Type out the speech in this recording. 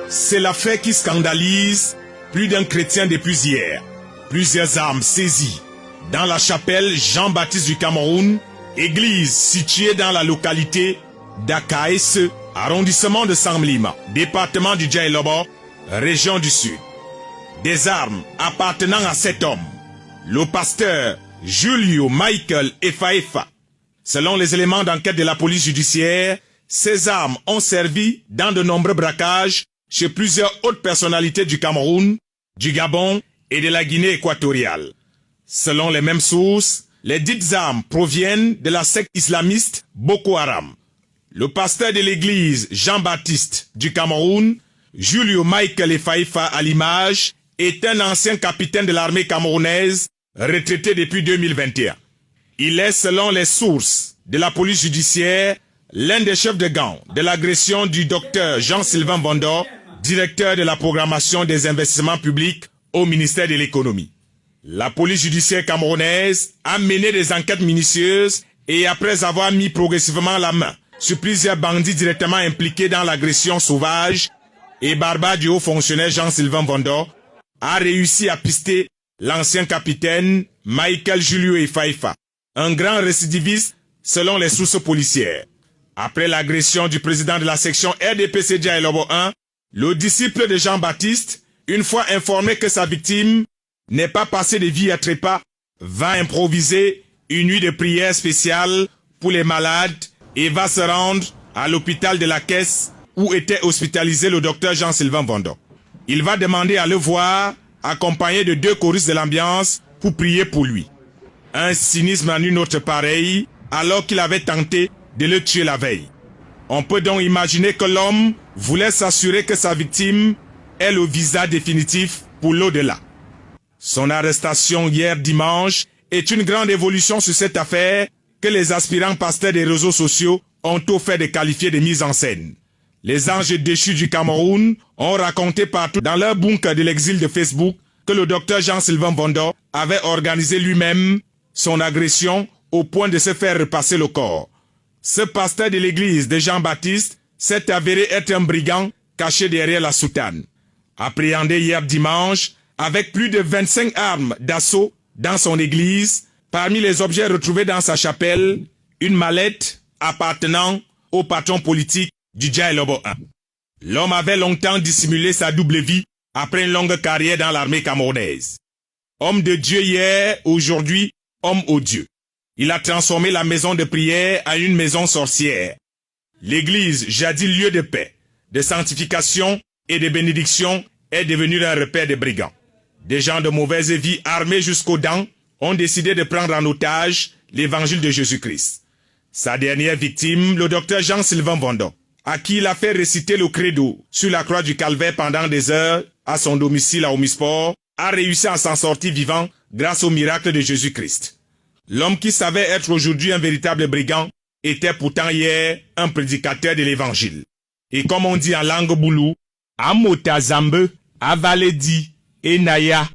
C'est l'affaire qui scandalise plus d'un chrétien depuis hier. Plusieurs armes saisies dans la chapelle Jean-Baptiste du Cameroun, église située dans la localité d'Akaïs, arrondissement de Samlima, département du Djaïlobo, région du Sud. Des armes appartenant à cet homme, le pasteur Julio Michael Efaefa. Selon les éléments d'enquête de la police judiciaire, ces armes ont servi dans de nombreux braquages chez plusieurs hautes personnalités du Cameroun, du Gabon et de la Guinée équatoriale. Selon les mêmes sources, les dites armes proviennent de la secte islamiste Boko Haram. Le pasteur de l'église Jean-Baptiste du Cameroun, Julio Michael Efaefa à l'image, est un ancien capitaine de l'armée camerounaise, retraité depuis 2021. Il est, selon les sources de la police judiciaire, l'un des chefs de gang de l'agression du docteur Jean-Sylvain Vondo, directeur de la programmation des investissements publics au ministère de l'économie. La police judiciaire camerounaise a mené des enquêtes minutieuses et après avoir mis progressivement la main sur plusieurs bandits directement impliqués dans l'agression sauvage et barbare du haut fonctionnaire Jean-Sylvain Vondo, a réussi à pister l'ancien capitaine Michael Julio Efaefa, un grand récidiviste selon les sources policières. Après l'agression du président de la section RDPC Djaïlobo 1, le disciple de Jean-Baptiste, une fois informé que sa victime n'est pas passée de vie à trépas, va improviser une nuit de prière spéciale pour les malades et va se rendre à l'hôpital de la Caisse où était hospitalisé le docteur Jean-Sylvain Vondo. Il va demander à le voir accompagné de 2 choristes de l'ambiance pour prier pour lui. Un cynisme en une autre pareille alors qu'il avait tenté de le tuer la veille. On peut donc imaginer que l'homme voulait s'assurer que sa victime ait le visa définitif pour l'au-delà. Son arrestation hier dimanche est une grande évolution sur cette affaire que les aspirants pasteurs des réseaux sociaux ont tout fait de qualifier de mise en scène. Les anges déchus du Cameroun ont raconté partout dans leur bunker de l'exil de Facebook que le docteur Jean-Sylvain Vondo avait organisé lui-même son agression au point de se faire repasser le corps. Ce pasteur de l'église de Jean-Baptiste s'est avéré être un brigand caché derrière la soutane. Appréhendé hier dimanche avec plus de 25 armes d'assaut dans son église, parmi les objets retrouvés dans sa chapelle, une mallette appartenant au patron politique du Djaïlobo 1. L'homme avait longtemps dissimulé sa double vie après une longue carrière dans l'armée camerounaise. Homme de Dieu hier, aujourd'hui, homme odieux. Il a transformé la maison de prière en une maison sorcière. L'église, jadis lieu de paix, de sanctification et de bénédiction, est devenue un repère de brigands. Des gens de mauvaise vie armés jusqu'aux dents ont décidé de prendre en otage l'évangile de Jésus-Christ. Sa dernière victime, le docteur Jean-Sylvain Vondo, à qui il a fait réciter le credo sur la croix du calvaire pendant des heures à son domicile à Omisport, a réussi à s'en sortir vivant grâce au miracle de Jésus-Christ. L'homme qui savait être aujourd'hui un véritable brigand était pourtant hier un prédicateur de l'évangile. Et comme on dit en langue boulou, Amota Zambe, Avaledi, Enaya,